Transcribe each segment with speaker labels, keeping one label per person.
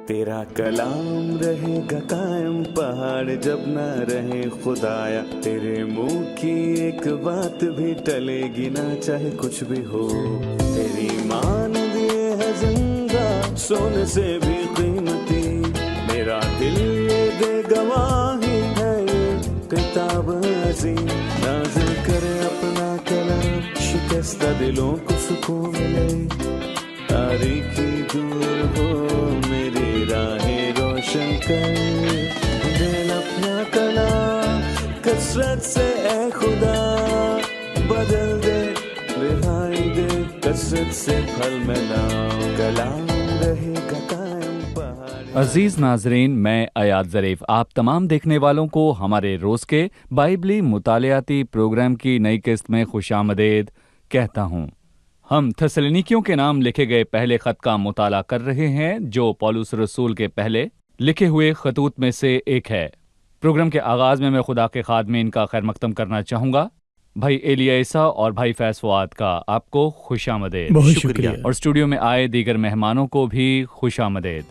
Speaker 1: तेरा कलाम रहेगा कायम पहाड़ जब ना रहे खुदाया, तेरे मुंह की एक बात भी टलेगी ना चाहे कुछ भी हो। तेरी मान दिए है जिंदा सोने से भी कीमती, मेरा दिल ये दे गवाही है ये किताब अजीम। नाज़िल करे अपना कलाम, शिकस्ता दिलों को सुकून मिले, तारीखी दूर हो मेरी राहें रोशन कर। दिल अपना कलाम कसरत से ए खुदा बदल दे, रिहाई दे कसरत से फल मिला, कलाम रहेगा कायम पहाड़।
Speaker 2: अजीज नाजरीन, मैं अयाद ज़रीफ आप तमाम देखने वालों को हमारे रोज़ के बाइबली मुतालियाती प्रोग्राम की नई किस्त में खुशामदीद कहता हूँ। हम थेसलुनीकियों के नाम लिखे गए पहले खत का मुताला कर रहे हैं, जो पौलुस रसूल के पहले लिखे हुए खतूत में से एक है। प्रोग्राम के आगाज़ में मैं खुदा के खादमीन का खैर मकदम करना चाहूँगा। भाई एलियासा और भाई फैज़ फवाद का आपको खुशामदीद।
Speaker 3: बहुत शुक्रिया।
Speaker 2: और स्टूडियो में आए दीगर मेहमानों को भी खुशामदीद।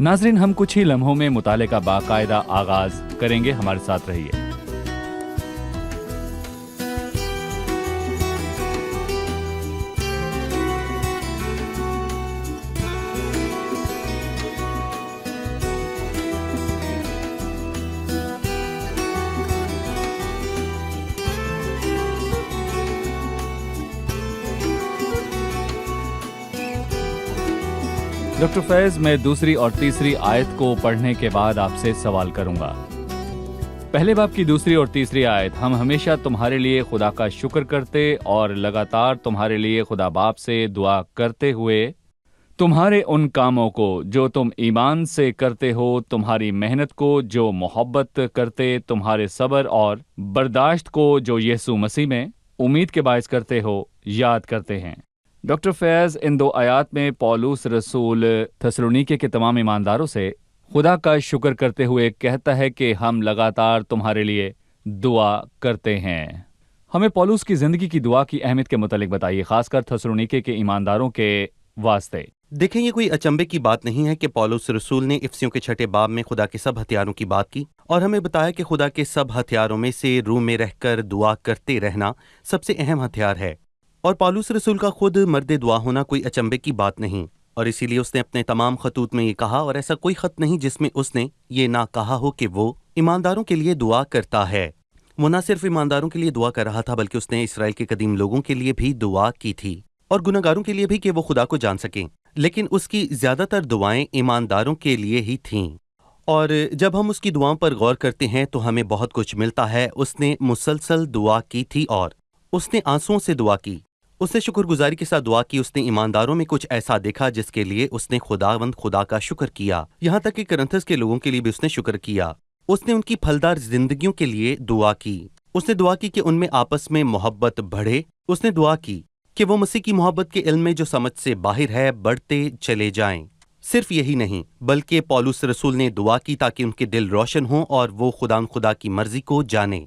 Speaker 2: नाजरीन, हम कुछ ही लम्हों में मुताले का बाकायदा आगाज़ करेंगे, हमारे साथ रहिए। डॉक्टर फैज़, मैं दूसरी और तीसरी आयत को पढ़ने के बाद आपसे सवाल करूंगा। पहले बाब की दूसरी और तीसरी आयत, हम हमेशा तुम्हारे लिए खुदा का शुक्र करते और लगातार तुम्हारे लिए खुदा बाप से दुआ करते हुए तुम्हारे उन कामों को जो तुम ईमान से करते हो, तुम्हारी मेहनत को जो मोहब्बत करते, तुम्हारे सब्र और बर्दाश्त को जो यीशु मसीह में उम्मीद के बायस करते हो, याद करते हैं। डॉक्टर फैज़, इन दो आयात में पौलुस रसूल थेसलुनीके के तमाम ईमानदारों से खुदा का शुक्र करते हुए कहता है कि हम लगातार तुम्हारे लिए दुआ करते हैं। हमें पौलुस की ज़िंदगी की दुआ की अहमियत के मुतालिक बताइए, खासकर थेसलुनीके के ईमानदारों के वास्ते।
Speaker 3: देखें, ये कोई अचंभे की बात नहीं है कि पौलुस रसूल ने इफिसियों के 6 बाब में खुदा के सब हथियारों की बात की और हमें बताया कि खुदा के सब हथियारों में से रूह में रहकर दुआ करते रहना सबसे अहम हथियार है। और पौलुस रसूल का खुद मर्द दुआ होना कोई अचंभे की बात नहीं, और इसीलिए उसने अपने तमाम खतूत में ये कहा, और ऐसा कोई खत नहीं जिसमें उसने ये ना कहा हो कि वो ईमानदारों के लिए दुआ करता है। वो न सिर्फ ईमानदारों के लिए दुआ कर रहा था, बल्कि उसने इसराइल के कदीम लोगों के लिए भी दुआ की थी और गुनहगारों के लिए भी कि वो खुदा को जान सकें। लेकिन उसकी ज्यादातर दुआएं ईमानदारों के लिए ही थीं। और जब हम उसकी दुआओं पर गौर करते हैं तो हमें बहुत कुछ मिलता है। उसने मुसलसल दुआ की थी और उसने आंसुओं से दुआ की, उसने शुक्रगुजारी के साथ दुआ की। उसने ईमानदारों में कुछ ऐसा देखा जिसके लिए उसने खुदा का शुक्र किया। यहाँ तक कि करंथस के लोगों के लिए भी उसने शुक्र किया। उसने उनकी फलदार जिंदगियों के लिए दुआ की। उसने दुआ की कि उनमें आपस में मोहब्बत बढ़े। उसने दुआ की कि वो मसीह की मोहब्बत के इल्म में जो समझ से बाहर है बढ़ते चले जाएं। सिर्फ यही नहीं, बल्कि पौलुस रसूल ने दुआ की ताकि उनके दिल रोशन हों और वो खुदा की मर्जी को जाने।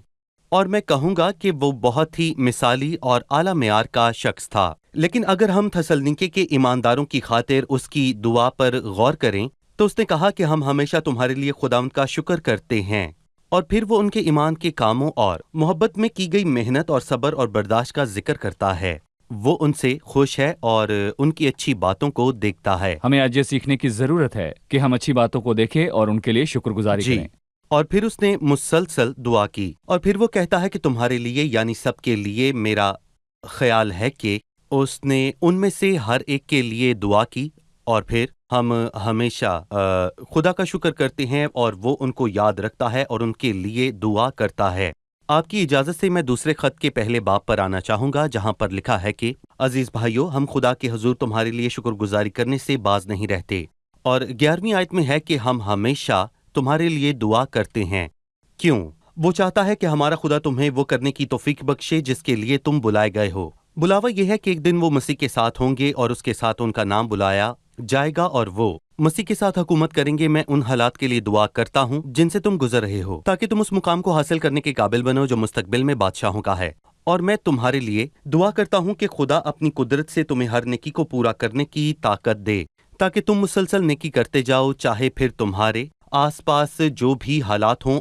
Speaker 3: और मैं कहूँगा कि वो बहुत ही मिसाली और आला मेयार का शख्स था। लेकिन अगर हम थेसलुनीके के ईमानदारों की खातिर उसकी दुआ पर गौर करें तो उसने कहा कि हम हमेशा तुम्हारे लिए खुदावंद का शुक्र करते हैं। और फिर वो उनके ईमान के कामों और मोहब्बत में की गई मेहनत और सब्र और बर्दाश्त का जिक्र करता है। वो उनसे खुश है और उनकी अच्छी बातों को देखता है।
Speaker 2: हमें आज ये सीखने की ज़रूरत है कि हम अच्छी बातों को देखें और उनके लिए शुक्रगुजारी करें।
Speaker 3: और फिर उसने मुसलसल दुआ की। और फिर वो कहता है कि तुम्हारे लिए यानी सबके लिए मेरा ख्याल है कि उसने उनमें से हर एक के लिए दुआ की। और फिर हम हमेशा खुदा का शुक्र करते हैं और वो उनको याद रखता है और उनके लिए दुआ करता है। आपकी इजाज़त से मैं दूसरे खत के पहले बाब पर आना चाहूँगा, जहाँ पर लिखा है कि अजीज़ भाइयों, हम खुदा के हुजूर तुम्हारे लिए शुक्रगुजारी करने से बाज नहीं रहते। और 11वीं आयत में है कि हम हमेशा तुम्हारे लिए दुआ करते हैं। क्यों? वो चाहता है कि हमारा खुदा तुम्हें वो करने की तौफीक बख्शे जिसके लिए तुम बुलाए गए हो। बुलावा यह है कि एक दिन वो मसीह के साथ होंगे और उसके साथ उनका नाम बुलाया जाएगा और वो मसीह के साथ हुकूमत करेंगे। मैं उन हालात के लिए दुआ करता हूँ जिनसे तुम गुजर रहे हो, ताकि तुम उस मुकाम को हासिल करने के काबिल बनो जो मुस्तकबिल में बादशाहों का है। और मैं तुम्हारे लिए दुआ करता हूँ कि खुदा अपनी कुदरत से तुम्हें हर नेकी को पूरा करने की ताकत दे, تاکہ تم مسلسل نیکی کرتے جاؤ، چاہے پھر تمہارے آس پاس جو بھی حالات ہوں،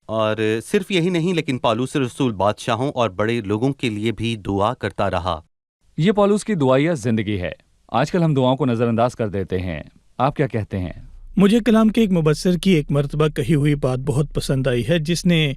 Speaker 3: اور صرف یہی نہیں لیکن پالوس رسول بادشاہوں اور بڑے لوگوں کے لیے بھی دعا کرتا رہا۔
Speaker 2: یہ پالوس کی دعائیہ زندگی ہے۔ آج کل ہم دعاؤں کو نظر انداز کر دیتے ہیں، آپ کیا کہتے ہیں؟
Speaker 4: مجھے کلام کے ایک مبصر کی ایک مرتبہ کہی ہوئی بات بہت پسند آئی ہے، جس نے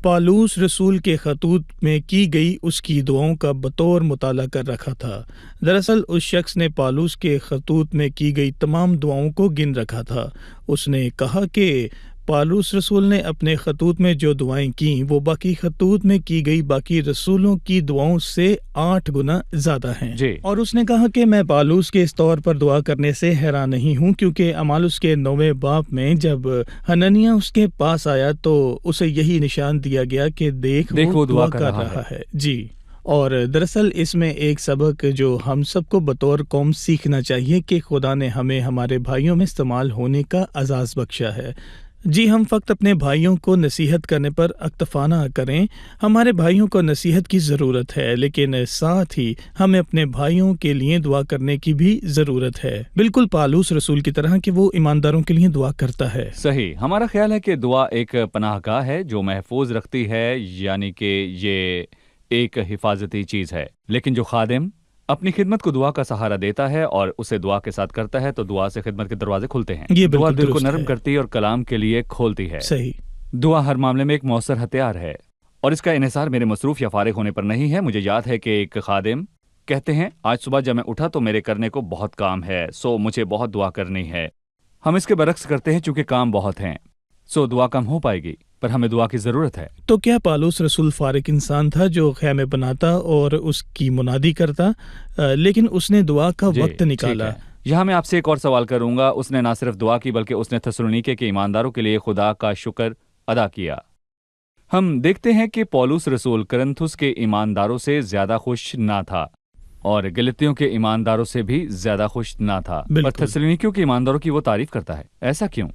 Speaker 4: پالوس رسول کے خطوط میں کی گئی اس کی دعاؤں کا بطور مطالعہ کر رکھا تھا۔ دراصل اس شخص نے پالوس کے خطوط میں کی گئی تمام دعاؤں کو گن رکھا تھا۔ اس نے کہا کہ پالوس رسول نے اپنے خطوط میں جو دعائیں کیں وہ باقی خطوط میں کی گئی باقی رسولوں کی دعاؤں سے 8 گنا زیادہ ہیں۔
Speaker 2: جی۔
Speaker 4: اور اس نے کہا کہ میں پالوس کے اس طور پر دعا کرنے سے حیران نہیں ہوں، کیونکہ اعمال اس کے 9ویں باب میں جب حنانیہ اس کے پاس آیا تو اسے یہی نشان دیا گیا کہ دیکھ وہ دعا کر رہا ہے۔ جی، اور دراصل اس میں ایک سبق جو ہم سب کو بطور قوم سیکھنا چاہیے کہ خدا نے ہمیں ہمارے بھائیوں میں استعمال ہونے کا اعزاز بخشا ہے۔ جی، ہم فقط اپنے بھائیوں کو نصیحت کرنے پر اکتفا نہ کریں، ہمارے بھائیوں کو نصیحت کی ضرورت ہے، لیکن ساتھ ہی ہمیں اپنے بھائیوں کے لیے دعا کرنے کی بھی ضرورت ہے، بالکل پالوس رسول کی طرح کہ وہ ایمانداروں کے لیے دعا کرتا ہے۔
Speaker 2: صحیح، ہمارا خیال ہے کہ دعا ایک پناہ گاہ ہے جو محفوظ رکھتی ہے، یعنی کہ یہ ایک حفاظتی چیز ہے، لیکن جو خادم اپنی خدمت کو دعا کا سہارا دیتا ہے اور اسے دعا کے ساتھ کرتا ہے تو دعا سے خدمت کے دروازے کھلتے ہیں۔
Speaker 4: یہ
Speaker 2: دعا
Speaker 4: بالکل
Speaker 2: دل کو
Speaker 4: درست
Speaker 2: نرم
Speaker 4: ہے۔
Speaker 2: کرتی ہے اور کلام کے لیے کھولتی ہے۔
Speaker 4: صحیح۔
Speaker 2: دعا ہر معاملے میں ایک مؤثر ہتھیار ہے، اور اس کا انحصار میرے مصروف یا فارغ ہونے پر نہیں ہے۔ مجھے یاد ہے کہ ایک خادم کہتے ہیں، آج صبح جب میں اٹھا تو میرے کرنے کو بہت کام ہے، سو مجھے بہت دعا کرنی ہے۔ ہم اس کے برعکس کرتے ہیں، چونکہ کام بہت ہیں سو دعا کم ہو پائے گی، پر ہمیں دعا کی ضرورت ہے۔
Speaker 4: تو کیا پالوس رسول فارغ انسان تھا جو خیمے بناتا اور اس کی منادی کرتا، لیکن اس نے دعا کا وقت نکالا؟
Speaker 2: یہاں میں آپ سے ایک اور سوال کروں گا۔ اس نے نہ صرف دعا کی بلکہ اس نے تھسلونیکے کے ایمانداروں کے لیے خدا کا شکر ادا کیا۔ ہم دیکھتے ہیں کہ پولس رسول کرنتھس کے ایمانداروں سے زیادہ خوش نہ تھا اور گلتیوں کے ایمانداروں سے بھی زیادہ خوش نہ تھا، پر تھسلونیکیوں کے ایمانداروں کی وہ تعریف کرتا ہے۔ ایسا کیوں؟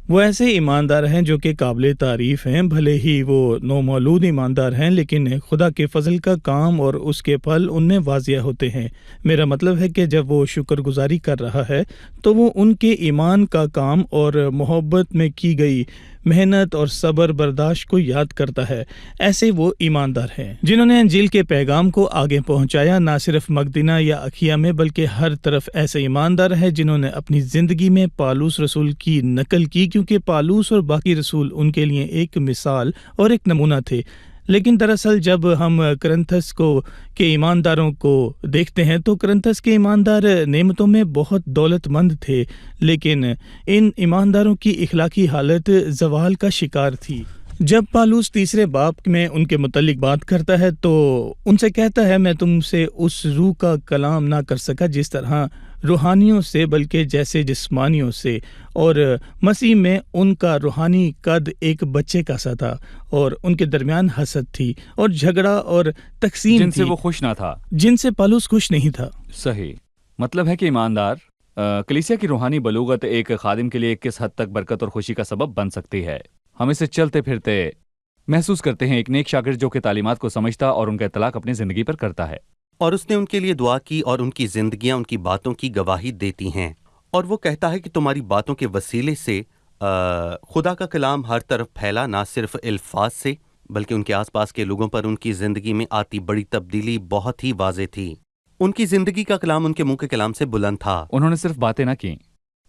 Speaker 4: وہ ایسے ایماندار ہیں جو کہ قابل تعریف ہیں، بھلے ہی وہ نومولود ایماندار ہیں، لیکن خدا کے فضل کا کام اور اس کے پھل ان میں واضح ہوتے ہیں۔ میرا مطلب ہے کہ جب وہ شکر گزاری کر رہا ہے تو وہ ان کے ایمان کا کام اور محبت میں کی گئی محنت اور صبر برداشت کو یاد کرتا ہے۔ ایسے وہ ایماندار ہیں جنہوں نے انجیل کے پیغام کو آگے پہنچایا، نہ صرف مقدنہ یا اکھیا میں بلکہ ہر طرف۔ ایسے ایماندار ہیں جنہوں نے اپنی زندگی میں پالوس رسول کی نقل کی، کیونکہ پالوس اور باقی رسول ان کے لیے ایک مثال اور ایک نمونہ تھے۔ لیکن دراصل جب ہم کرنتھس کے ایمانداروں کو دیکھتے ہیں تو کرنتھس کے ایماندار نعمتوں میں بہت دولت مند تھے، لیکن ان ایمانداروں کی اخلاقی حالت زوال کا شکار تھی۔ جب پالوس تیسرے باب میں ان کے متعلق بات کرتا ہے تو ان سے کہتا ہے، میں تم سے اس روح کا کلام نہ کر سکا جس طرح روحانیوں سے بلکہ جیسے جسمانیوں سے، اور مسیح میں ان کا روحانی قد ایک بچے کا سا تھا، اور ان کے درمیان حسد تھی اور جھگڑا اور تقسیم
Speaker 2: جن سے وہ خوش نہ تھا،
Speaker 4: جن سے پالوس خوش نہیں تھا۔
Speaker 2: صحیح، مطلب ہے کہ ایماندار کلیسیا کی روحانی بلوغت ایک خادم کے لیے کس حد تک برکت اور خوشی کا سبب بن سکتی ہے۔ ہم اسے چلتے پھرتے محسوس کرتے ہیں، ایک نیک شاگرد جو کہ تعلیمات کو سمجھتا اور ان کا اطلاق اپنی زندگی پر کرتا ہے۔
Speaker 3: اور اس نے ان کے لیے دعا کی اور ان کی زندگیاں ان کی باتوں کی گواہی دیتی ہیں، اور وہ کہتا ہے کہ تمہاری باتوں کے وسیلے سے خدا کا کلام ہر طرف پھیلا، نہ صرف الفاظ سے بلکہ ان کے آس پاس کے لوگوں پر ان کی زندگی میں آتی بڑی تبدیلی بہت ہی واضح تھی۔ ان کی زندگی کا کلام ان کے منہ کے کلام سے بلند تھا۔ انہوں
Speaker 2: نے صرف باتیں نہ کی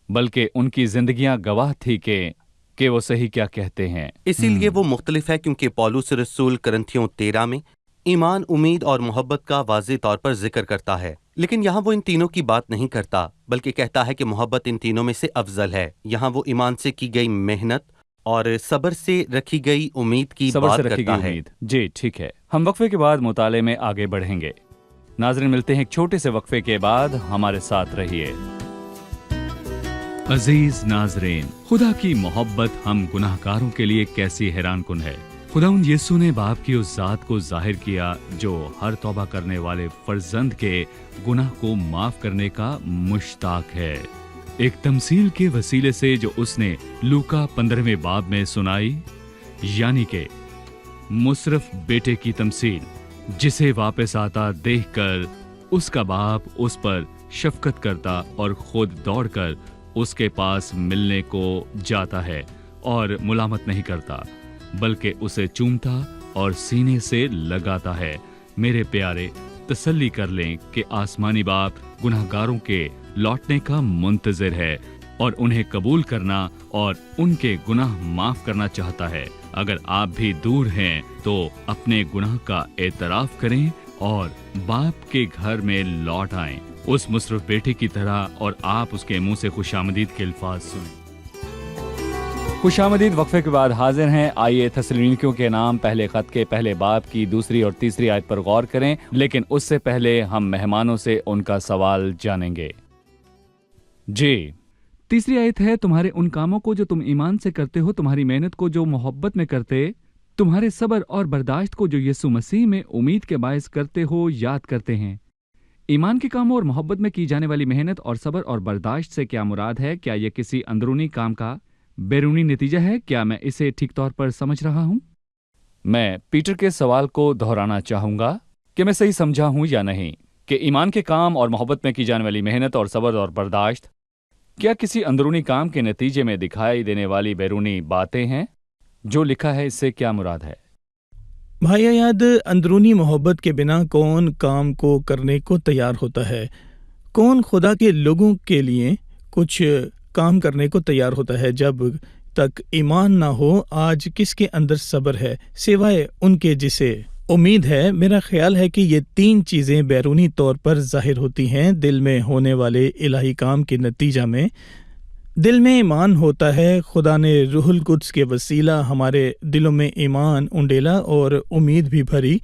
Speaker 2: بلکہ ان کی زندگیاں گواہ تھی کہ وہ صحیح کیا کہتے ہیں۔
Speaker 3: اسی لیے وہ مختلف ہے، کیونکہ پولس رسول کرنتھیوں 13 میں ایمان، امید اور محبت کا واضح طور پر ذکر کرتا ہے، لیکن یہاں وہ ان تینوں کی بات نہیں کرتا بلکہ کہتا ہے کہ محبت ان تینوں میں سے افضل ہے۔ یہاں وہ ایمان سے کی گئی محنت اور صبر سے رکھی گئی امید کی بات کرتا ہے۔
Speaker 2: جی ٹھیک ہے، ہم وقفے کے بعد مطالعے میں آگے بڑھیں گے۔ ناظرین، ملتے ہیں ایک چھوٹے سے وقفے کے بعد، ہمارے ساتھ رہیے۔ عزیز ناظرین، خدا کی محبت ہم گناہ گاروں کے لیے کیسی حیران کن ہے۔ خداوند یسوع نے باپ کی اس ذات کو ظاہر کیا جو ہر توبہ کرنے والے فرزند کے گناہ کو معاف کرنے کا مشتاق ہے، ایک تمثیل کے وسیلے سے جو اس نے لوکا 15ویں باب میں سنائی، یعنی کہ مصرف بیٹے کی تمثیل جسے واپس آتا دیکھ کر اس کا باپ اس پر शफकत करता और खुद दौड़कर उसके पास मिलने को जाता है और मुलामत नहीं करता, बल्कि उसे चूमता और सीने से लगाता है। मेरे प्यारे, तसल्ली कर लें कि आसमानी बाप गुनहगारों के लौटने का मुंतज़िर है और उन्हें कबूल करना और उनके गुनाह माफ करना चाहता है। अगर आप भी दूर हैं तो अपने गुनाह का एतराफ करें और बाप के घर में लौट आएं, उस मुसरफ बेटे की तरह, और आप उसके मुंह से खुशामदीद के अल्फाज सुनें। खुशामदीद वक्फे के बाद हाजिर हैं। आइए थस्सलुनीकियों के नाम पहले खत के पहले बाब की दूसरी और तीसरी आयत पर गौर करें, लेकिन उससे पहले हम मेहमानों से उनका सवाल जानेंगे। जी, तीसरी आयत है, तुम्हारे उन कामों को जो तुम ईमान से करते हो, तुम्हारी मेहनत को जो मोहब्बत में करते, तुम्हारे सब्र और बर्दाश्त को जो यीशु मसीह में उम्मीद के बायस करते हो, याद करते हैं। ईमान के कामों और मोहब्बत में की जाने वाली मेहनत और सब्र और बर्दाश्त से क्या मुराद है? क्या यह किसी अंदरूनी काम का बैरूनी नतीजा है? क्या मैं इसे ठीक तौर पर समझ रहा हूं? मैं पीटर के सवाल को दोहराना चाहूंगा कि मैं सही समझा हूं या नहीं, कि ईमान के काम और मोहब्बत में की जाने वाली मेहनत और सब्र और बर्दाश्त क्या किसी अंदरूनी काम के नतीजे में दिखाई देने वाली बैरूनी बातें हैं? जो लिखा है इससे क्या मुराद है?
Speaker 4: भाई याद, अंदरूनी मोहब्बत के बिना कौन काम को करने को तैयार होता है? कौन खुदा के लोगों के लिए कुछ काम करने को तैयार होता है? जब तक ईमान ना हो, आज किसके अंदर सब्र है सिवाय उनके जिसे उम्मीद है? मेरा ख्याल है कि ये तीन चीज़ें बैरूनी तौर पर ज़ाहिर होती हैं दिल में होने वाले इलाही काम के नतीजा में। दिल में ईमान होता है, खुदा ने रूहुल कुद्स के वसीला हमारे दिलों में ईमान उंडेला और उम्मीद भी भरी।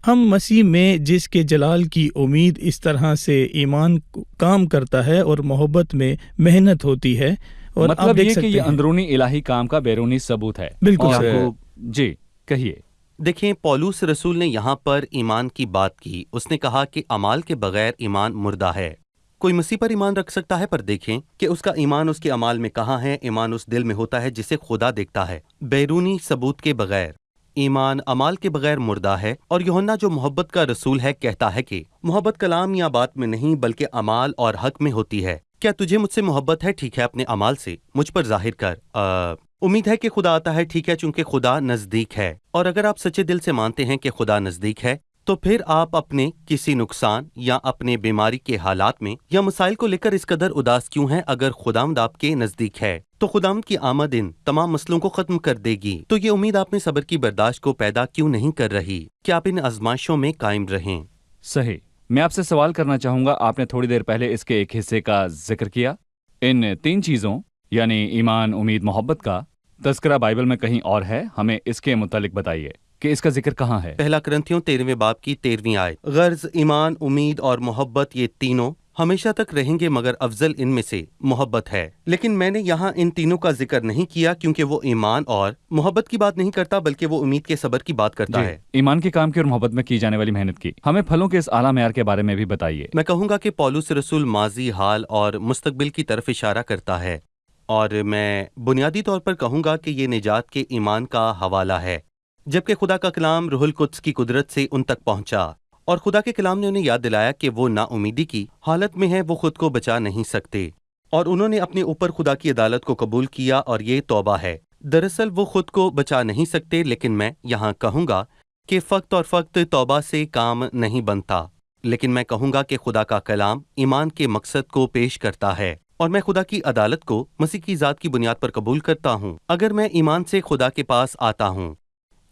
Speaker 4: हम मसीह में जिसके जलाल की उम्मीद, इस तरह से ईमान काम करता है और मोहब्बत में मेहनत होती है। और
Speaker 2: मतलब
Speaker 4: आप देख
Speaker 2: ये कि
Speaker 4: सकते
Speaker 2: ये
Speaker 4: हैं,
Speaker 2: अंदरूनी इलाही काम का बैरूनी सबूत है।
Speaker 4: बिल्कुल
Speaker 2: और
Speaker 3: आपको-
Speaker 2: जी कहिए।
Speaker 3: देखें, पौलुस रसूल ने यहाँ पर ईमान की बात की। उसने कहा कि अमाल के बगैर ईमान मुर्दा है। कोई मसीह पर ईमान रख सकता है, पर देखें कि उसका ईमान उसके अमाल में कहाँ है। ईमान उस दिल में होता है जिसे खुदा देखता है। बैरूनी सबूत के बगैर ईमान अमाल के बगैर मुर्दा है। और यूहन्ना जो मोहब्बत का रसूल है कहता है कि मोहब्बत कलाम या बात में नहीं बल्कि अमाल और हक में होती है। क्या तुझे मुझसे मोहब्बत है? ठीक है, अपने अमाल से मुझ पर जाहिर कर। उम्मीद है कि खुदा आता है। ठीक है, चूंकि खुदा नजदीक है। और अगर आप सच्चे दिल से मानते हैं कि खुदा नजदीक है, तो फिर आप अपने किसी नुकसान या अपने बीमारी के हालात में या मसाइल को लेकर इस कदर उदास क्यों हैं? अगर खुदावंद आपके नजदीक है तो खुदावंद की आमद इन तमाम मसलों को खत्म कर देगी। तो ये उम्मीद आप में सब्र की बर्दाश्त को पैदा क्यों नहीं कर रही कि आप इन आजमाइशों में कायम रहें?
Speaker 2: सही। मैं आपसे सवाल करना चाहूंगा, आपने थोड़ी देर पहले इसके एक हिस्से का जिक्र किया। इन तीन चीजों यानी ईमान, उम्मीद, मोहब्बत का तस्करा बाइबल में कहीं और है। हमें इसके मुतालिक बताइए कि इसका जिक्र कहाँ है।
Speaker 3: पहला करंथियों 13वें बाब की 13वीं आयत। गर्ज, ईमान, उम्मीद और मोहब्बत ये तीनों हमेशा तक रहेंगे, मगर अफजल इनमें से मोहब्बत है। लेकिन मैंने यहाँ इन तीनों का जिक्र नहीं किया क्योंकि वो ईमान और मोहब्बत की बात नहीं करता, बल्कि वो उम्मीद के सब्र की बात करता है।
Speaker 2: ईमान के काम की और मोहब्बत में की जाने वाली मेहनत की। हमें फलों के इस आला मेयार के बारे में भी बताइए।
Speaker 3: मैं कहूँगा कि पौलुस रसूल माजी, हाल और मुस्तकबिल की तरफ इशारा करता है। और मैं बुनियादी तौर पर कहूँगा कि ये निजात के ईमान का हवाला है। जबकि खुदा का कलाम रूहुल कुद्स की कुदरत से उन तक पहुंचा और खुदा के कलाम ने उन्हें याद दिलाया कि वो नाउमीदी की हालत में है, वो खुद को बचा नहीं सकते, और उन्होंने अपने ऊपर खुदा की अदालत को कबूल किया, और ये तौबा है। दरअसल वो खुद को बचा नहीं सकते, लेकिन मैं यहाँ कहूँगा कि फ़क्त और फ़क्त तौबा से काम नहीं बनता। लेकिन मैं कहूँगा कि खुदा का कलाम ईमान के मकसद को पेश करता है, और मैं खुदा की अदालत को मसीह की ज़ात की बुनियाद पर कबूल करता हूँ। अगर मैं ईमान से खुदा के पास आता हूँ,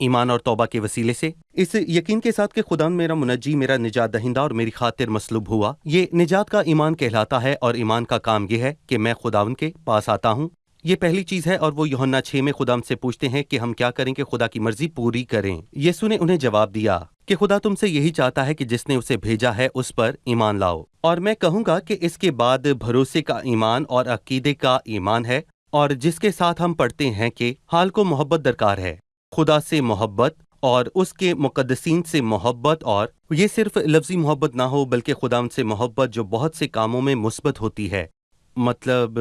Speaker 3: ईमान और तौबा के वसीले से, इस यकीन के साथ कि खुदा मेरा मुनज्जी, मेरा निजात दहिंदा और मेरी खातिर मसलूब हुआ, ये निजात का ईमान कहलाता है। और ईमान का काम ये है कि मैं खुदावन के पास आता हूँ। ये पहली चीज़ है। और वो यूहन्ना 6 में खुदा से पूछते हैं कि हम क्या करें कि खुदा की मर्जी पूरी करें। यीशु ने उन्हें जवाब दिया कि खुदा तुमसे यही चाहता है कि जिसने उसे भेजा है उस पर ईमान लाओ। और मैं कहूँगा कि इसके बाद भरोसे का ईमान और अकीदे का ईमान है, और जिसके साथ हम पढ़ते हैं कि हाल को मोहब्बत दरकार है, खुदा से मोहब्बत और उसके मुकद्दसीन से मोहब्बत। और ये सिर्फ लफ्जी मोहब्बत ना हो, बल्कि खुदा से मोहब्बत जो बहुत से कामों में मुस्बत होती है। मतलब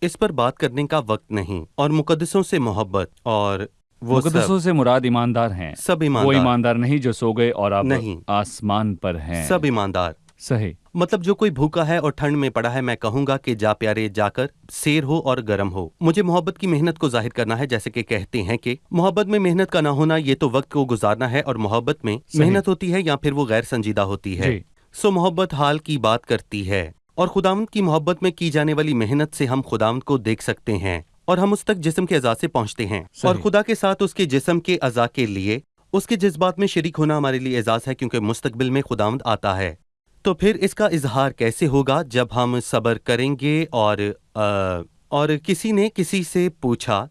Speaker 3: इस पर बात करने का वक्त नहीं। और मुकद्दसों से मोहब्बत, और वो
Speaker 2: मुकद्दसों से मुराद ईमानदार हैं।
Speaker 3: सब
Speaker 2: वो
Speaker 3: ईमानदार
Speaker 2: ईमानदार नहीं जो सो गए और अब
Speaker 3: नहीं।
Speaker 2: आसमान पर हैं।
Speaker 3: सब ईमानदार
Speaker 2: सही।
Speaker 3: मतलब जो कोई भूखा है और ठंड में पड़ा है, मैं कहूंगा कि जा प्यारे जाकर सेर हो और गर्म हो। मुझे मोहब्बत की मेहनत को जाहिर करना है, जैसे कि कहते हैं कि मोहब्बत में मेहनत का ना होना ये तो वक्त को गुजारना है, और मोहब्बत में मेहनत होती है या फिर वो गैर संजीदा होती है।
Speaker 2: जी।
Speaker 3: सो मोहब्बत हाल की बात करती है, और खुदावंद की मोहब्बत में की जाने वाली मेहनत से हम खुदावंद को देख सकते हैं और हम उस तक जिस्म के अज़ा से पहुंचते हैं। और खुदा के साथ उसके जिस्म के अज़ा के लिए उसके जज्बात में शरीक होना हमारे लिए एजाज़ है, क्योंकि मुस्तकबिल में खुदावंद आता है। तो फिर इसका इजहार कैसे होगा? जब हम सब्र करेंगे। और किसी ने किसी से पूछा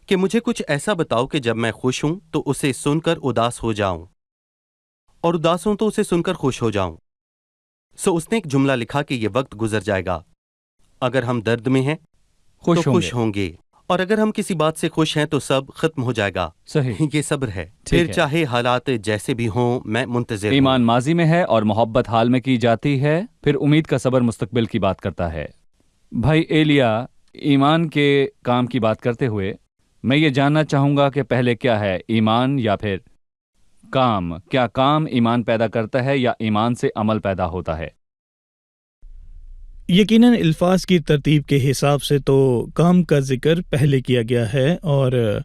Speaker 3: कि मुझे कुछ ऐसा बताओ कि जब मैं खुश हूं तो उसे सुनकर उदास हो जाऊं, और उदास हूं तो उसे सुनकर खुश हो जाऊं। सो उसने एक जुमला लिखा कि ये वक्त गुजर जाएगा। अगर हम दर्द में हैं तो खुश होंगे, और अगर हम किसी बात से खुश हैं तो सब खत्म हो जाएगा।
Speaker 2: सही।
Speaker 3: ये सब्र है। फिर चाहे हालात जैसे भी हों, मैं मुंतज़िर हूं।
Speaker 2: ईमान माजी में है और मोहब्बत हाल में की जाती है, फिर उम्मीद का सब्र मुस्तकबिल की बात करता है। भाई एलिया, ईमान के काम की बात करते हुए मैं ये जानना चाहूंगा कि पहले क्या है, ईमान या फिर काम? क्या काम ईमान पैदा करता है या ईमान से अमल पैदा होता है?
Speaker 4: यकीनन अल्फाज की तरतीब के हिसाब से तो काम का जिक्र पहले किया गया है और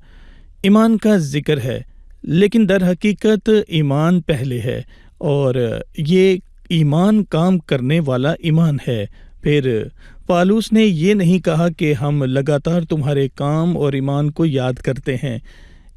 Speaker 4: ईमान का जिक्र है, लेकिन दर हकीकत ईमान पहले है, और ये ईमान काम करने वाला ईमान है। फिर पालूस ने ये नहीं कहा कि हम लगातार तुम्हारे काम और ईमान को याद करते हैं,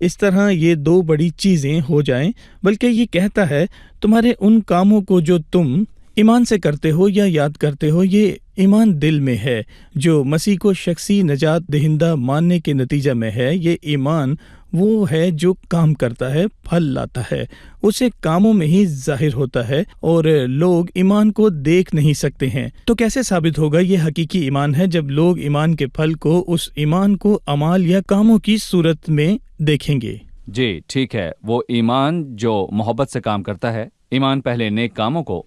Speaker 4: इस तरह ये दो बड़ी चीज़ें हो जाएं, बल्कि ये कहता है तुम्हारे उन कामों को जो तुम ईमान से करते हो या याद करते हो, ये ईमान दिल में है जो मसीह को शख्सी नजात दहिंदा मानने के नतीजा में है। ये ईमान वो है जो काम करता है, फल लाता है, उसे कामों में ही जाहिर होता है, और लोग ईमान को देख नहीं सकते हैं। तो कैसे साबित होगा ये हकीकी ईमान है जब लोग ईमान के फल को, उस ईमान को अमाल या कामों की सूरत में देखेंगे?
Speaker 2: जी ठीक है, वो ईमान जो मोहब्बत से काम करता है, ईमान पहले नेक कामों को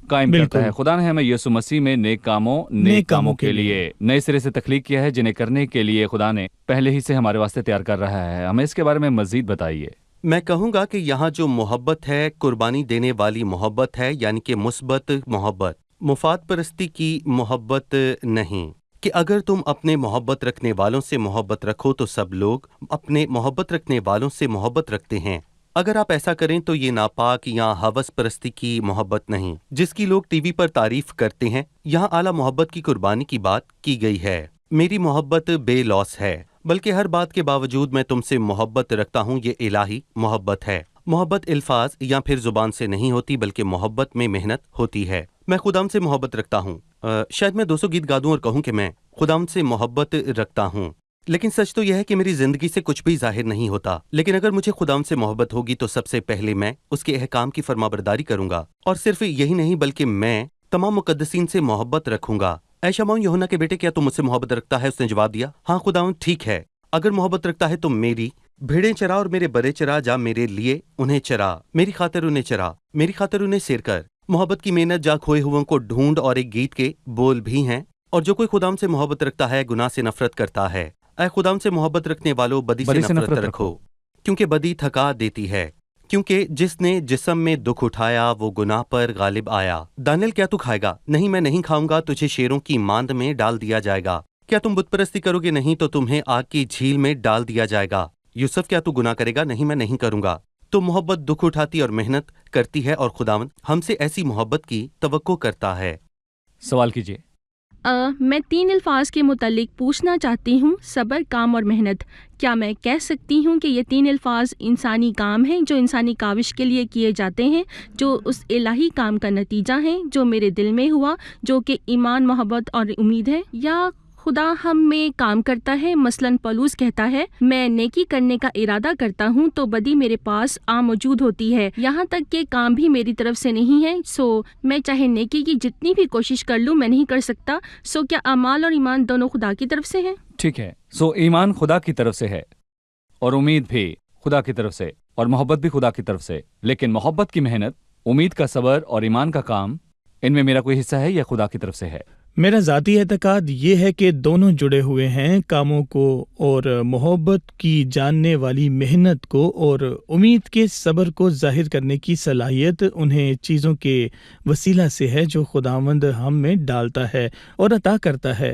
Speaker 2: कायम करता है। खुदा ने हमें यीशु मसीह में नेक कामों के लिए नए सिरे से तख्लीक किया है, जिन्हें करने के लिए खुदा ने पहले ही से हमारे वास्ते तैयार कर रहा है। हमें इसके बारे में मजीद बताइए।
Speaker 3: मैं कहूँगा कि यहाँ जो मोहब्बत है, कुर्बानी देने वाली मोहब्बत है, यानी कि मुस्बत मोहब्बत, मुफाद परस्ती की मोहब्बत नहीं। कि अगर तुम अपने मोहब्बत रखने वालों से मोहब्बत रखो तो सब लोग अपने मोहब्बत रखने वालों से मोहब्बत रखते हैं। अगर आप ऐसा करें तो ये नापाक या हवस परस्ती की मोहब्बत नहीं, जिसकी लोग टीवी पर तारीफ करते हैं। यहाँ आला मोहब्बत की कुर्बानी की बात की गई है। मेरी मोहब्बत बेलॉस है, बल्कि हर बात के बावजूद मैं तुमसे मोहब्बत रखता हूँ। ये इलाही मोहब्बत है। मोहब्बत अल्फाज या फिर जुबान से नहीं होती, बल्कि मोहब्बत में मेहनत होती है। मैं खुदाम से मोहब्बत रखता हूँ। शायद मैं 200 गीत गा दूं और कहूँ कि मैं खुदाम से मोहब्बत रखता हूँ, लेकिन सच तो यह है कि मेरी जिंदगी से कुछ भी जाहिर नहीं होता। लेकिन अगर मुझे खुदाम से मोहब्बत होगी तो सबसे पहले मैं उसके अहकाम की फरमाबरदारी करूंगा, और सिर्फ यही नहीं बल्कि मैं तमाम मुकद्दसीन से मोहब्बत रखूंगा। ऐ शमौन यूहन्ना के बेटे, क्या तुम मुझसे मोहब्बत रखता है? उसने जवाब दिया, हाँ खुदावंद, ठीक है। अगर मोहब्बत रखता है तो मेरी भेड़ें चरा और मेरे बड़े चरा, जा मेरे लिए उन्हें चरा, मेरी खातिर उन्हें चरा, मेरी खातिर उन्हें सैर कर। मोहब्बत की मेहनत, जा खोए हुओं को ढूंढ, और एक गीत के बोल भी हैं। और जो कोई खुदाम से मोहब्बत रखता है गुनाह से नफरत करता है। ऐ खुदाम से मोहब्बत रखने वालों, बदी से नफरत रखो, क्योंकि बदी थका देती है। क्योंकि जिसने जिस्म में दुख उठाया वो गुनाह पर गालिब आया। दानियल, क्या तू खाएगा? नहीं, मैं नहीं खाऊंगा, तुझे शेरों की मांद में डाल दिया जाएगा। क्या तुम बुतपरस्ती करोगे? नहीं, तो तुम्हें आग की झील में डाल दिया जाएगा। यूसुफ, क्या तू गुनाह करेगा? नहीं, मैं नहीं करूंगा। तो मोहब्बत दुख उठाती और मेहनत करती है, और खुदावंद हमसे ऐसी मोहब्बत की तवक्को करता है।
Speaker 2: सवाल कीजिए।
Speaker 5: मैं 3 अल्फाज के मुतालिक पूछना चाहती हूँ, सब्र, काम और मेहनत। क्या मैं कह सकती हूँ कि ये 3 अल्फाज इंसानी काम हैं जो इंसानी काविश के लिए किए जाते हैं, जो उस इलाही काम का नतीजा है जो मेरे दिल में हुआ, जो कि ईमान, मोहब्बत और उम्मीद है? या खुदा हम में काम करता है? मसलन पौलुस कहता है, मैं नेकी करने का इरादा करता हूँ तो बदी मेरे पास आ मौजूद होती है, यहाँ तक कि काम भी मेरी तरफ से नहीं है। सो मैं चाहे नेकी की जितनी भी कोशिश कर लूँ, मैं नहीं कर सकता। सो क्या अमाल और ईमान दोनों खुदा की तरफ से हैं?
Speaker 2: ठीक है, सो ईमान खुदा की तरफ से है, और उम्मीद भी खुदा की तरफ से, और मोहब्बत भी खुदा की तरफ से। लेकिन मोहब्बत की मेहनत, उम्मीद का सब्र और ईमान का काम, इनमें मेरा कोई हिस्सा है या खुदा की तरफ से है?
Speaker 4: میرا ذاتی اعتقاد یہ ہے کہ دونوں جڑے ہوئے ہیں، کاموں کو اور محبت کی جاننے والی محنت کو اور امید کے صبر کو ظاہر کرنے کی صلاحیت انہیں چیزوں کے وسیلہ سے ہے جو خداوند ہم میں ڈالتا ہے اور عطا کرتا ہے۔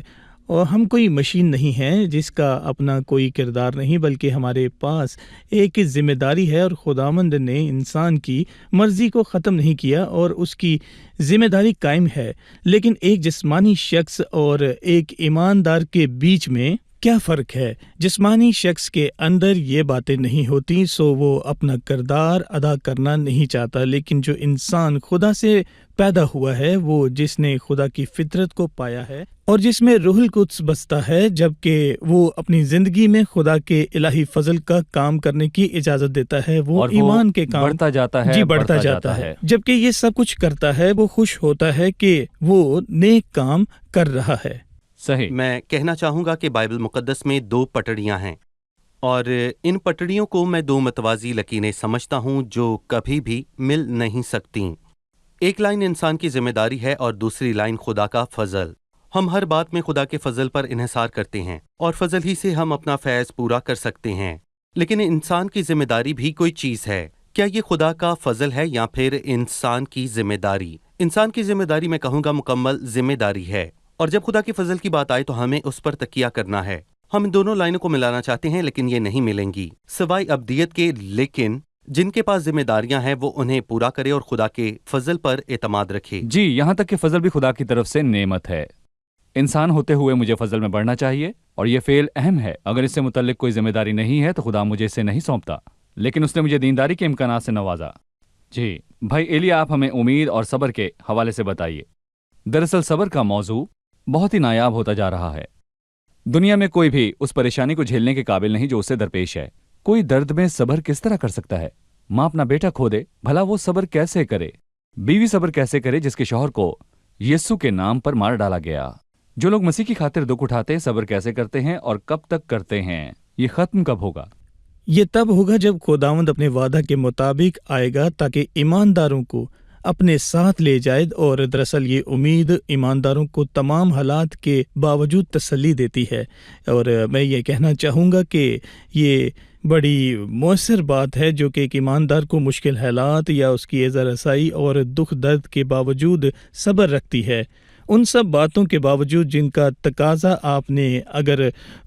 Speaker 4: اور ہم کوئی مشین نہیں ہیں جس کا اپنا کوئی کردار نہیں، بلکہ ہمارے پاس ایک ذمہ داری ہے، اور خداوند نے انسان کی مرضی کو ختم نہیں کیا اور اس کی ذمہ داری قائم ہے۔ لیکن ایک جسمانی شخص اور ایک ایماندار کے بیچ میں کیا فرق ہے؟ جسمانی شخص کے اندر یہ باتیں نہیں ہوتی، سو وہ اپنا کردار ادا کرنا نہیں چاہتا، لیکن جو انسان خدا سے پیدا ہوا ہے، وہ جس نے خدا کی فطرت کو پایا ہے اور جس میں روح القدس بستا ہے، جبکہ وہ اپنی زندگی میں خدا کے الہی فضل کا کام کرنے کی اجازت دیتا ہے، وہ
Speaker 2: اور
Speaker 4: ایمان کے کام
Speaker 2: بڑھتا جاتا ہے،
Speaker 4: جی بڑھتا جاتا ہے۔ جبکہ یہ سب کچھ کرتا ہے، وہ خوش ہوتا ہے کہ وہ نیک کام کر رہا ہے۔
Speaker 2: صحیح۔
Speaker 3: میں کہنا چاہوں گا کہ بائبل مقدس میں 2 پٹڑیاں ہیں، اور ان پٹڑیوں کو میں 2 متوازی لکیریں سمجھتا ہوں جو کبھی بھی مل نہیں سکتیں۔ ایک لائن انسان کی ذمہ داری ہے اور دوسری لائن خدا کا فضل۔ ہم ہر بات میں خدا کے فضل پر انحصار کرتے ہیں، اور فضل ہی سے ہم اپنا فیض پورا کر سکتے ہیں۔ لیکن انسان کی ذمہ داری بھی کوئی چیز ہے۔ کیا یہ خدا کا فضل ہے یا پھر انسان کی ذمہ داری؟ انسان کی ذمہ داری میں کہوں گا مکمل ذمہ داری ہے، اور جب خدا کے فضل کی بات آئے تو ہمیں اس پر تکیہ کرنا ہے۔ ہم ان دونوں لائنوں کو ملانا چاہتے ہیں، لیکن یہ نہیں ملیں گی سوائے ابدیت کے۔ لیکن جن کے پاس ذمہ داریاں ہیں وہ انہیں پورا کرے اور خدا کے فضل پر اعتماد رکھے۔
Speaker 2: جی، یہاں تک کہ فضل بھی خدا کی طرف سے نعمت ہے۔ انسان ہوتے ہوئے مجھے فضل میں بڑھنا چاہیے، اور یہ فعل اہم ہے۔ اگر اس سے متعلق کوئی ذمہ داری نہیں ہے تو خدا مجھے اسے نہیں سونپتا، لیکن اس نے مجھے دینداری کے امکانات سے نوازا۔ جی بھائی ایلیا، آپ ہمیں امید اور صبر کے حوالے سے بتائیے۔ دراصل صبر کا موضوع بہت ہی نایاب ہوتا جا رہا ہے۔ دنیا میں کوئی بھی اس پریشانی کو جھیلنے کے قابل نہیں جو اسے درپیش ہے۔ کوئی درد میں صبر کس طرح کر سکتا ہے؟ ماں اپنا بیٹا کھو دے، بھلا وہ صبر کیسے کرے؟ بیوی صبر کیسے کرے جس کے شوہر کو یسوع کے نام پر مار ڈالا گیا؟ جو لوگ مسیح کی خاطر دکھ اٹھاتے ہیں صبر کیسے کرتے ہیں اور کب تک کرتے ہیں؟ یہ ختم کب ہوگا؟
Speaker 4: یہ تب ہوگا جب خداوند اپنے وعدہ کے مطابق آئے گا تاکہ ایمانداروں کو اپنے ساتھ لے جائے، اور دراصل یہ امید ایمانداروں کو تمام حالات کے باوجود تسلی دیتی ہے۔ اور میں یہ کہنا چاہوں گا کہ یہ بڑی مؤثر بات ہے جو کہ ایک ایماندار کو مشکل حالات یا اس کی ایذا رسائی اور دکھ درد کے باوجود صبر رکھتی ہے۔ ان سب باتوں کے باوجود جن کا تقاضا آپ نے، اگر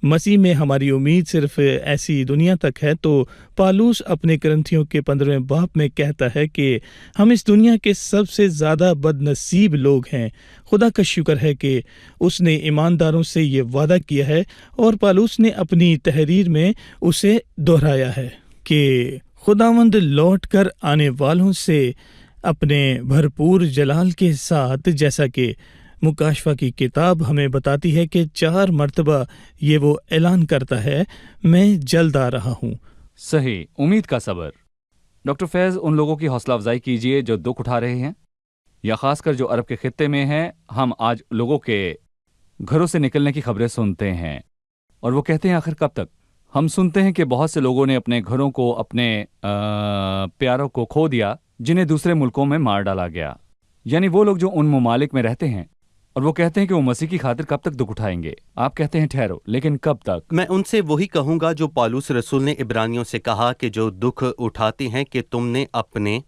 Speaker 4: مسیح میں ہماری امید صرف ایسی دنیا تک ہے، تو پالوس اپنے کرنتھیوں کے 15ویں باب میں کہتا ہے کہ ہم اس دنیا کے سب سے زیادہ بد نصیب لوگ ہیں۔ خدا کا شکر ہے کہ اس نے ایمانداروں سے یہ وعدہ کیا ہے، اور پالوس نے اپنی تحریر میں اسے دہرایا ہے کہ خداوند لوٹ کر آنے والوں سے اپنے بھرپور جلال کے ساتھ، جیسا کہ مکاشفہ کی کتاب ہمیں بتاتی ہے کہ 4 مرتبہ یہ وہ اعلان کرتا ہے، میں جلد آ رہا ہوں۔
Speaker 2: صحیح، امید کا صبر۔ ڈاکٹر فیض، ان لوگوں کی حوصلہ افزائی کیجیے جو دکھ اٹھا رہے ہیں، یا خاص کر جو عرب کے خطے میں ہیں۔ ہم آج لوگوں کے گھروں سے نکلنے کی خبریں سنتے ہیں، اور وہ کہتے ہیں آخر کب تک؟ ہم سنتے ہیں کہ بہت سے لوگوں نے اپنے گھروں کو، اپنے پیاروں کو کھو دیا جنہیں دوسرے ملکوں میں مار ڈالا گیا، یعنی وہ لوگ جو ان ممالک میں رہتے ہیں، اور وہ کہتے ہیں کہ وہ مسیح کی خاطر کب تک دکھ اٹھائیں گے؟ آپ کہتے ہیں ٹھہرو، لیکن کب تک؟
Speaker 3: میں ان سے وہی کہوں گا جو پالوس رسول نے عبرانیوں سے کہا کہ جو دکھ اٹھاتے ہیں کہ تم نے اپنے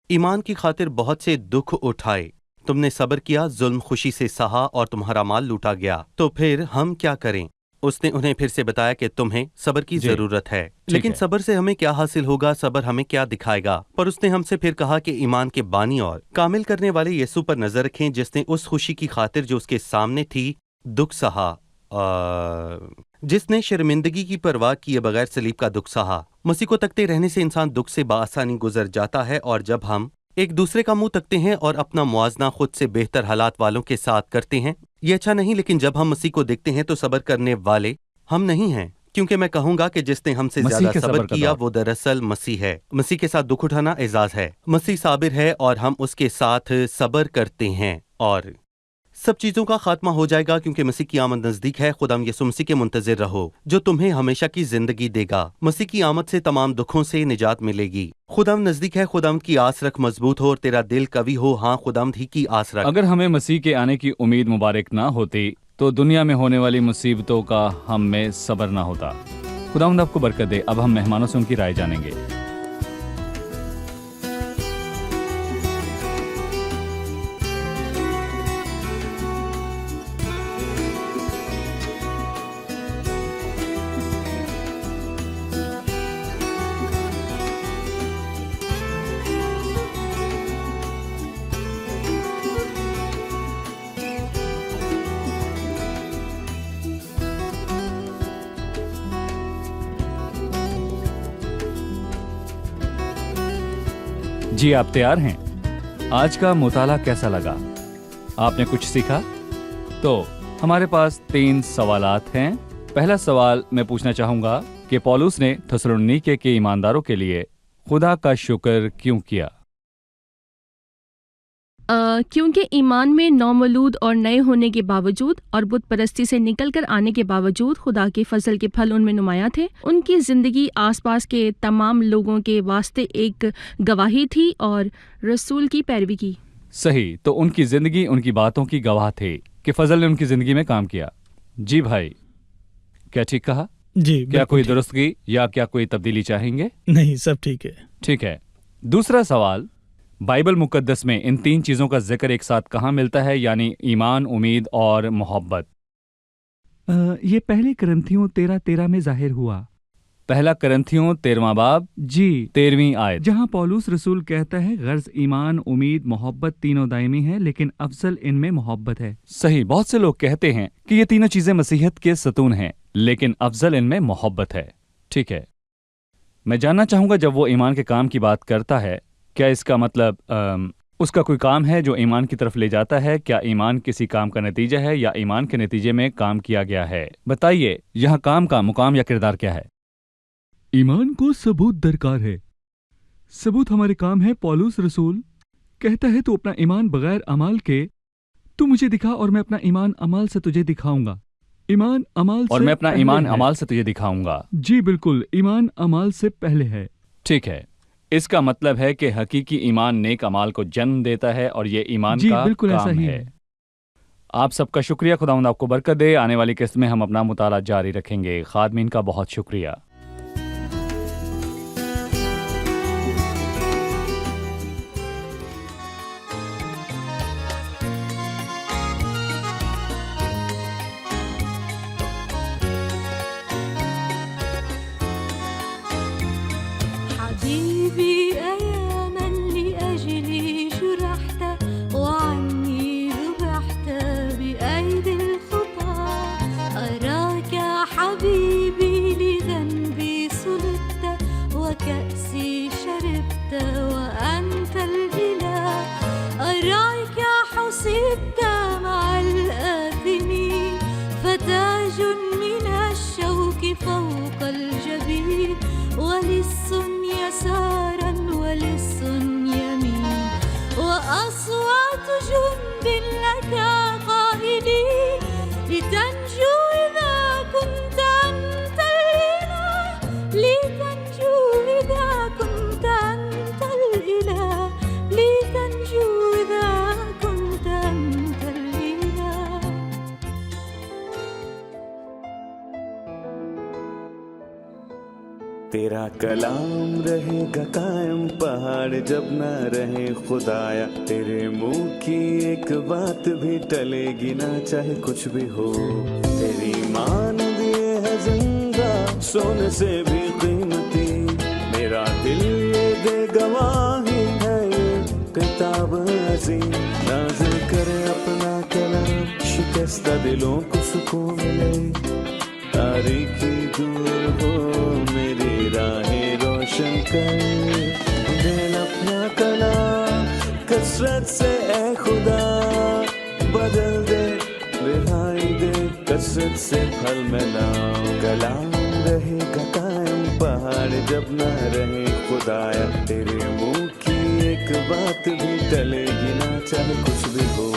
Speaker 3: ایمان کی خاطر بہت سے دکھ اٹھائے، تم نے صبر کیا، ظلم خوشی سے سہا اور تمہارا مال لوٹا گیا، تو پھر ہم کیا کریں؟ اس نے انہیں پھر سے بتایا کہ تمہیں صبر کی ضرورت ہے، لیکن صبر سے ہمیں کیا حاصل ہوگا؟ صبر ہمیں کیا دکھائے گا؟ پر اس نے ہم سے پھر کہا کہ ایمان کے بانی اور کامل کرنے والے یسوع پر نظر رکھیں، جس نے اس خوشی کی خاطر جو اس کے سامنے تھی دکھ سہا، جس نے شرمندگی کی پرواہ کیے بغیر صلیب کا دکھ سہا۔ مسیح کو تکتے رہنے سے انسان دکھ سے بآسانی گزر جاتا ہے، اور جب ہم ایک دوسرے کا منہ تکتے ہیں اور اپنا موازنہ خود سے بہتر حالات والوں کے ساتھ کرتے ہیں، یہ اچھا نہیں۔ لیکن جب ہم مسیح کو دیکھتے ہیں تو صبر کرنے والے ہم نہیں ہیں، کیونکہ میں کہوں گا کہ جس نے ہم سے زیادہ صبر کیا وہ دراصل مسیح ہے۔ مسیح کے ساتھ دکھ اٹھانا اعزاز ہے۔ مسیح صابر ہے اور ہم اس کے ساتھ صبر کرتے ہیں، اور سب چیزوں کا خاتمہ ہو جائے گا کیونکہ مسیح کی آمد نزدیک ہے. خداوند یسوع مسیح کے منتظر رہو جو تمہیں ہمیشہ کی زندگی دے گا. مسیح کی آمد سے تمام دکھوں سے نجات ملے گی. خداوند نزدیک ہے. خداوند کی آس رکھ, مضبوط ہو اور تیرا دل قوی ہو. ہاں, خداوند ہی کی آس رکھ.
Speaker 2: اگر ہمیں مسیح کے آنے کی امید مبارک نہ ہوتی تو دنیا میں ہونے والی مصیبتوں کا ہم میں صبر نہ ہوتا. خداوند آپ کو برکت دے. اب ہم مہمانوں سے ان کی رائے جانیں گے. جی آپ تیار ہیں؟ آج کا مطالعہ کیسا لگا؟ آپ نے کچھ سیکھا؟ تو ہمارے پاس 3 سوالات ہیں. پہلا سوال میں پوچھنا چاہوں گا کہ پولس نے تھسلونیکے کے ایمانداروں کے لیے خدا کا شکر کیوں کیا؟
Speaker 5: کیونکہ ایمان میں نومولود اور نئے ہونے کے باوجود اور بت پرستی سے نکل کر آنے کے باوجود خدا کے فضل کے پھل ان میں نمایاں تھے. ان کی زندگی آس پاس کے تمام لوگوں کے واسطے ایک گواہی تھی اور رسول کی پیروی کی.
Speaker 2: صحیح. تو ان کی زندگی ان کی باتوں کی گواہ تھے کہ فضل نے ان کی زندگی میں کام کیا. جی بھائی, کیا ٹھیک کہا؟
Speaker 4: جی.
Speaker 2: کیا کوئی درستگی یا کیا کوئی تبدیلی چاہیں گے؟
Speaker 4: نہیں, سب ٹھیک ہے.
Speaker 2: ٹھیک ہے. دوسرا سوال, بائبل مقدس میں ان 3 چیزوں کا ذکر ایک ساتھ کہاں ملتا ہے, یعنی ایمان, امید اور محبت؟
Speaker 6: یہ پہلے کرنتھیوں 13:13 میں ظاہر ہوا.
Speaker 2: پہلا کرنتھیوں 13واں باب
Speaker 6: جی,
Speaker 2: 13ویں آیت.
Speaker 6: جہاں پولس رسول کہتا ہے غرض ایمان, امید, محبت تینوں دائمی ہیں لیکن افضل ان میں محبت ہے.
Speaker 2: صحیح. بہت سے لوگ کہتے ہیں کہ یہ تینوں چیزیں مسیحیت کے ستون ہیں لیکن افضل ان میں محبت ہے. ٹھیک ہے. میں جاننا چاہوں گا جب وہ ایمان کے کام کی بات کرتا ہے, کیا اس کا مطلب اس کا کوئی کام ہے جو ایمان کی طرف لے جاتا ہے؟ کیا ایمان کسی کام کا نتیجہ ہے یا ایمان کے نتیجے میں کام کیا گیا ہے؟ بتائیے, یہاں کام کا مقام یا کردار کیا ہے؟
Speaker 6: ایمان کو ثبوت درکار ہے. ثبوت ہمارے کام ہے. پولس رسول کہتا ہے تو اپنا ایمان بغیر اعمال کے تو مجھے دکھا اور میں اپنا ایمان عمال سے تجھے دکھاؤں گا. ایمان عمال سے
Speaker 2: اور میں اپنا
Speaker 6: پہلے
Speaker 2: ایمان
Speaker 6: ہے.
Speaker 2: عمال سے تجھے دکھاؤں گا.
Speaker 6: جی بالکل, ایمان عمال سے پہلے ہے.
Speaker 2: ٹھیک ہے. اس کا مطلب ہے کہ حقیقی ایمان نیک اعمال کو جنم دیتا ہے اور یہ ایمان
Speaker 6: جی
Speaker 2: کا
Speaker 6: بالکل ایسا
Speaker 2: کام
Speaker 6: ہی
Speaker 2: ہے. آپ سب کا شکریہ. خداوند آپ کو برکت دے. آنے والی قسط میں ہم اپنا مطالعہ جاری رکھیں گے. خادمین کا بہت شکریہ.
Speaker 7: حبيبي أياما لأجلي جرحت وعني ذبحت بأيدي الخطى أراك حبيبي لذنبي صلبت وكأسي شربت وأنت الإله أراك حصبت مع الآثمين فتاج من الشوك فوق الجبين ولص يسارا ولص يمين وأصوات جند لك قائلين لتنجو إذا كنت أنت الإله لتنجو إذا كنت أنت الإله لتنجو إذا كنت أنت الإله.
Speaker 1: تیرا کلام رہے گا قائم پہاڑ جب نہ رہے خدایا. تیرے منہ کی ایک بات بھی ٹلے گی نہ چاہے کچھ بھی ہو. تیری مان دیے ہے زندہ سونے سے بھی قیمتی. میرا دل یہ دے گواہی ہے یہ کتاب عظیم. نازل کرے اپنا کلام شکستہ دلوں کو سکون ملے. تاریکی دور ہو میری راہیں روشن کر. دل اپنا کلام کثرت سے اے خدا بدل دے. رہائی دے کثرت سے پھل ملاؤ. کلام رہے گا قائم پہاڑ جب نہ رہے خدایا. تیرے منہ کی ایک بات بھی ٹلے گی نہ چاہے کچھ بھی ہو.